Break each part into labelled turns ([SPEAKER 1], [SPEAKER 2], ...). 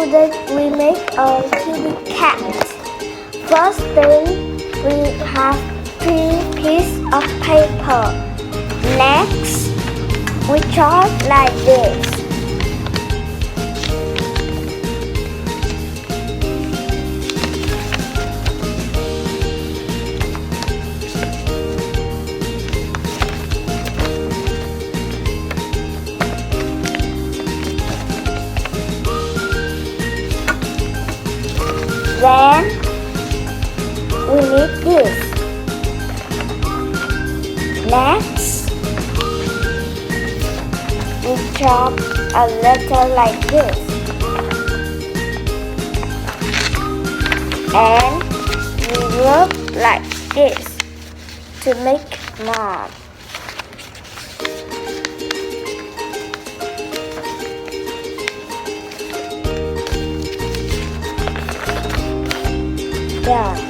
[SPEAKER 1] that we make a kitty cat. First thing, we have 3 pieces of paper. Next, we draw like this. Then we need this. Next, we drop a letter like this. And we rub like this to make mom. Done.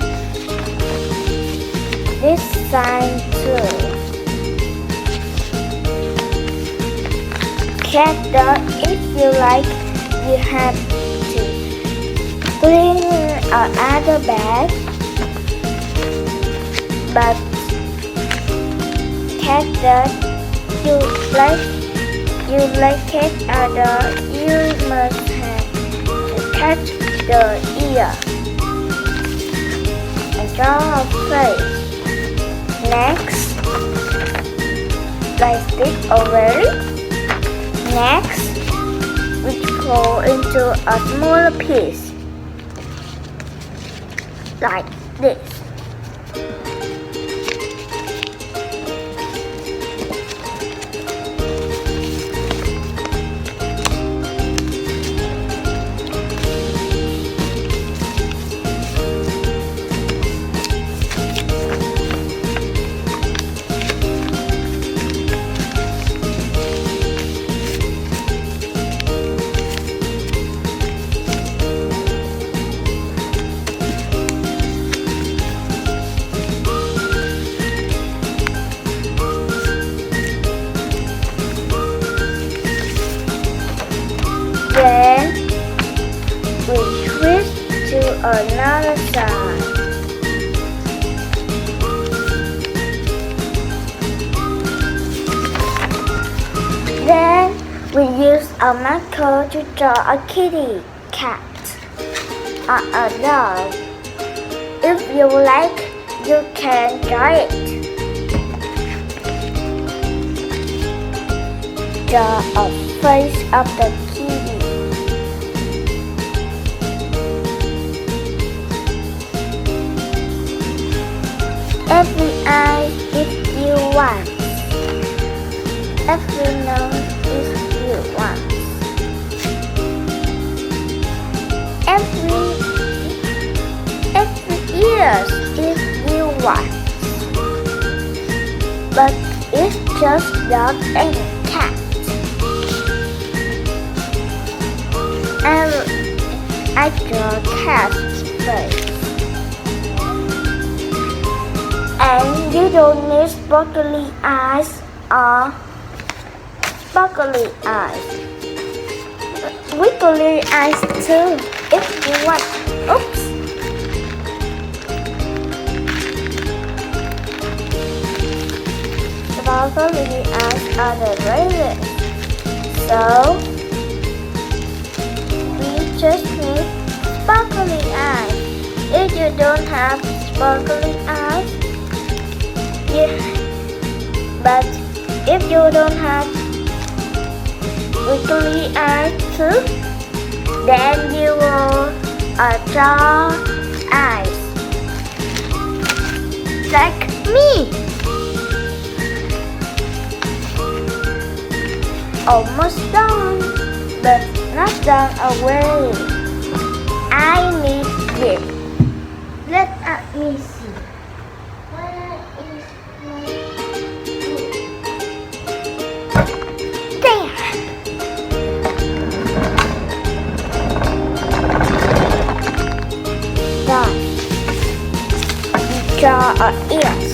[SPEAKER 1] This side too. Cat dog, if you like, you have to clean another bag. But cat dog, you like cat dog, you must have to catch the ear. Draw a face. Next, like this already. Next, we go into a smaller piece, like this. Then we twist to another side. Then we use a marker to draw a kitty cat or a dog. If you like, you can draw it. Draw a face of the kitty. Every eye if you want. Every nose if you want. Every ears if you want. But it's just dog and cat. And I draw cat's face. And you don't need sparkly eyes or sparkly eyes. Wiggly eyes too, if you want. Oops. Sparkly eyes are the greatest. So, we just need sparkly eyes. If you don't have sparkly eyes, but if you don't have wiggly eyes too, then you will draw eyes like me. Almost done, but not done away. I need it. Let me see. Where is my there? Done. Draw our ears.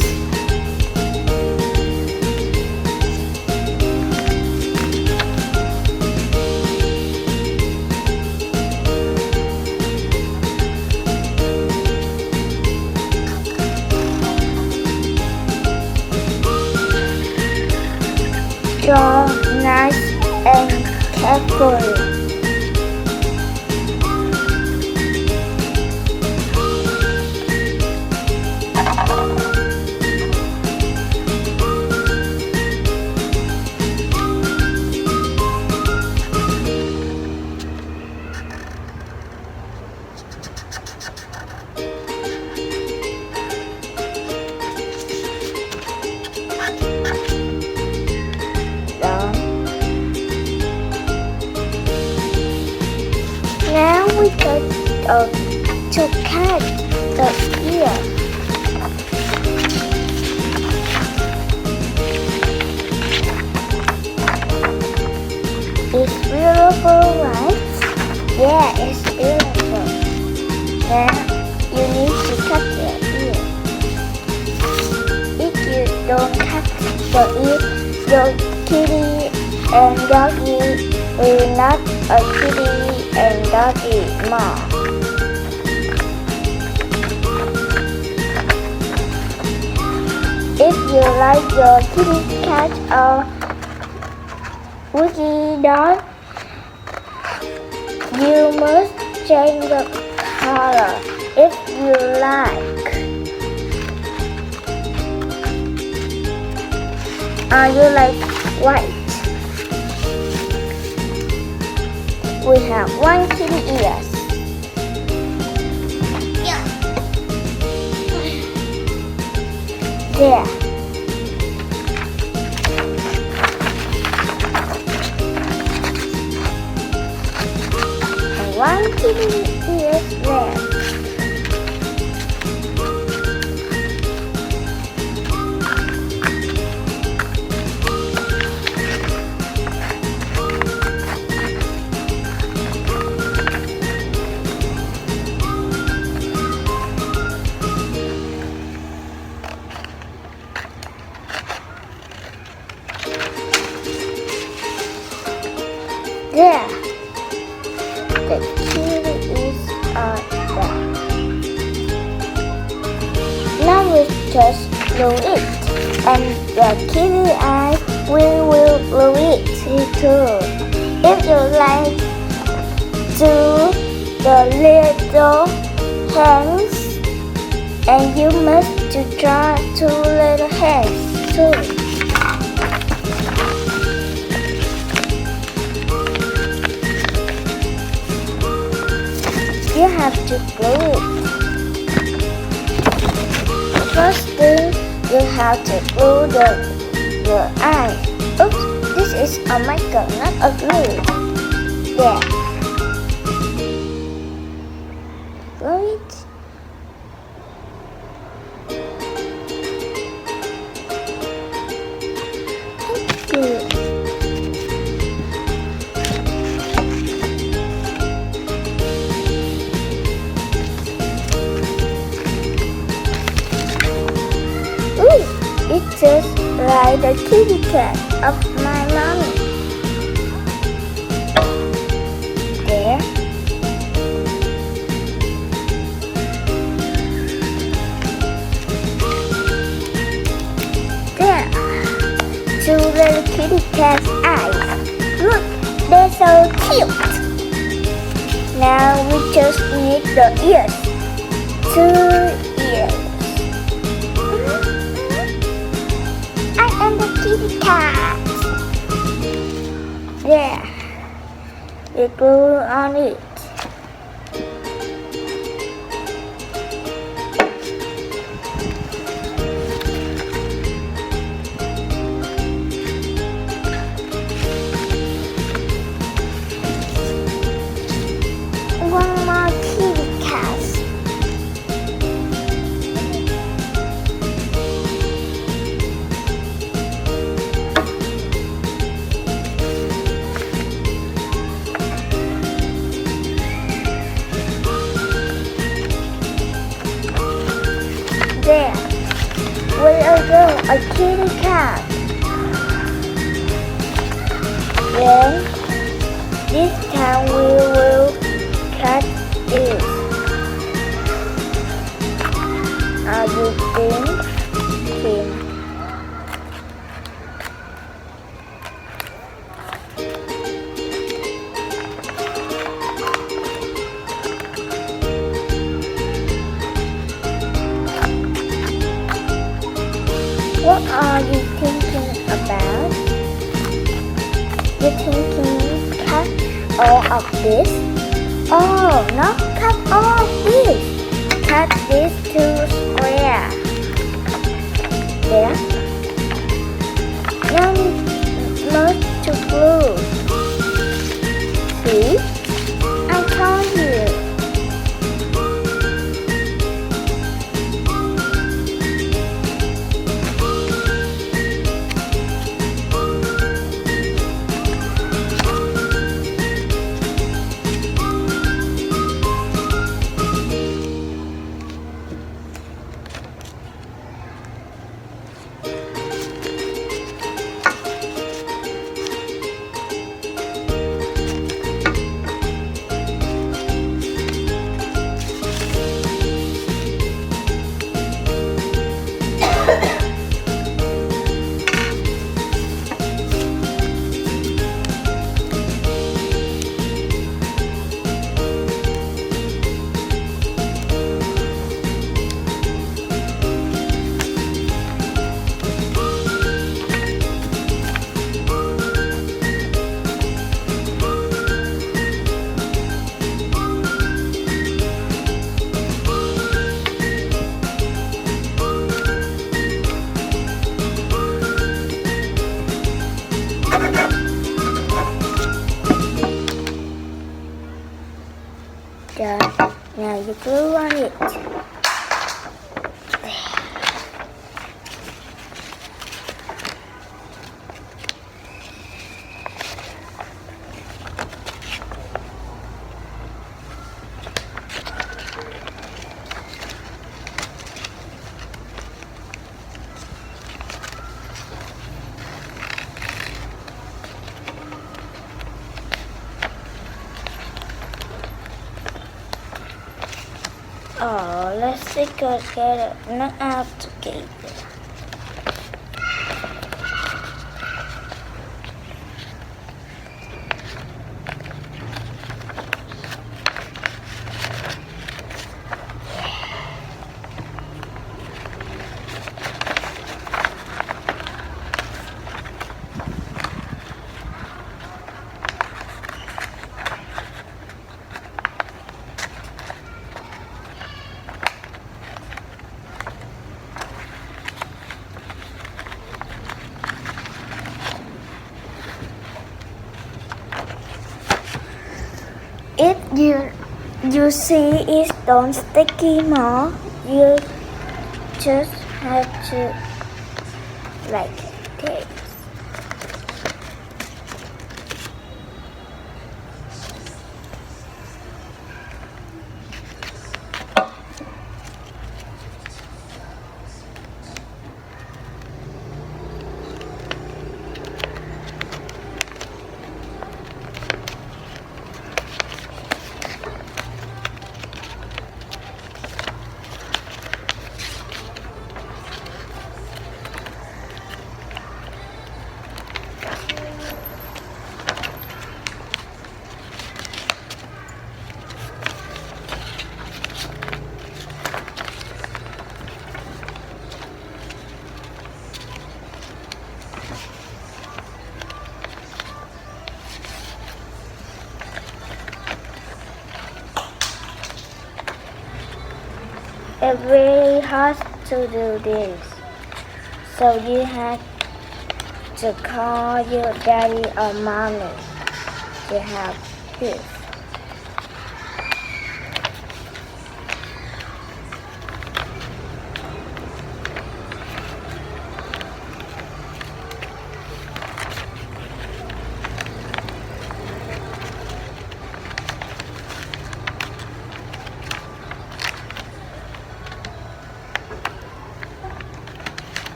[SPEAKER 1] for you. Now we go to cut the ear. It's beautiful, right? Yeah, it's beautiful. Now you need to cut the ear. If you don't cut the ear, your kitty and doggy will not a kitty and doggy more. If you like your kitty cat or wiggy dog, you must change the color if you like. Are you like white? We have one kitty ears. There. And one kitty ears there. There, the kitty is there. Now we just glue it, and the kitty eyes we will glue it too. If you like to the little hands, and you must to draw 2 little hands too. You have to glue it. First thing, you have to glue your eye. Oops, this is a marker, not a glue. There. Glue it. Thank you. It's just like the kitty cat of my mommy. There. There. 2 little kitty cat's eyes. Look, they're so cute. Now we just need the ears. 2 ears. And the kitty cat. There. We glue on it. One more kitty cat. There, we are going a kitty cat. Then, this time we will cut it. Are you thinking? this. Oh, no, cut off this. Cut this to square. There. Now merge to blue. See? I told you. Done. Now you glue on it. Oh, let's stick it together, not out together. If you see it don't sticky more, you just have to like this. It's really hard to do this, so you have to call your daddy or mommy to have this.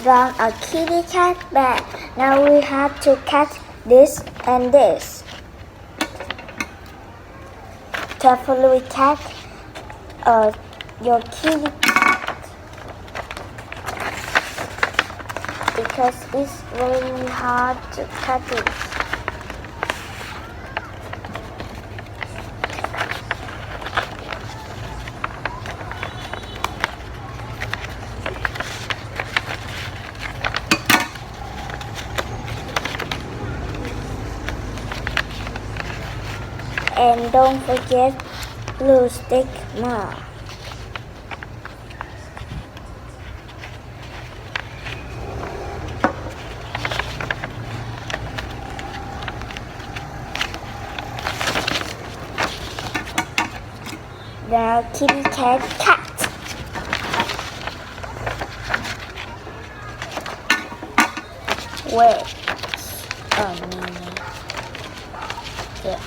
[SPEAKER 1] drawn a kitty cat bag. Now we have to catch this and this. Carefully catch your kitty cat because it's very hard to catch it. And don't forget glue stick mark. Now kitty cat cat. Wait a minute. Yeah.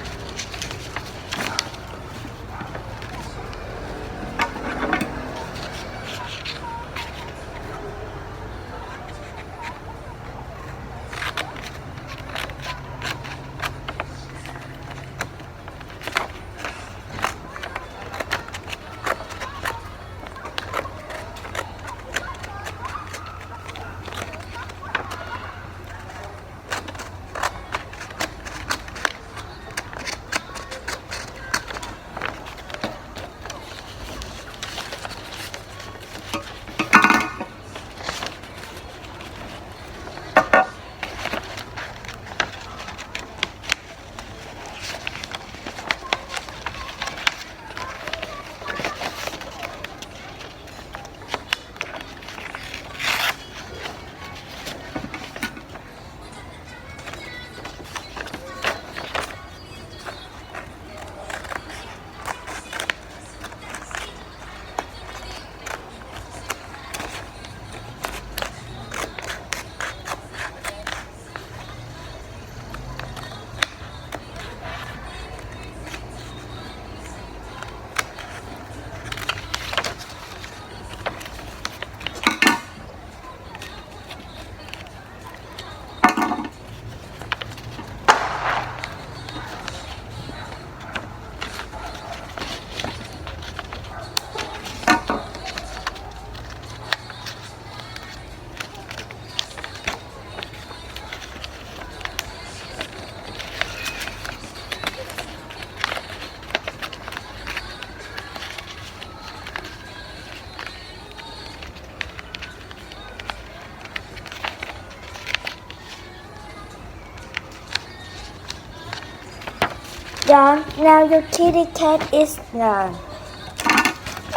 [SPEAKER 1] Done. Now your kitty cat is done.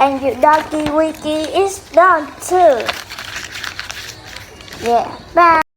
[SPEAKER 1] And your doggy wiggy is done too. Yeah. Bye.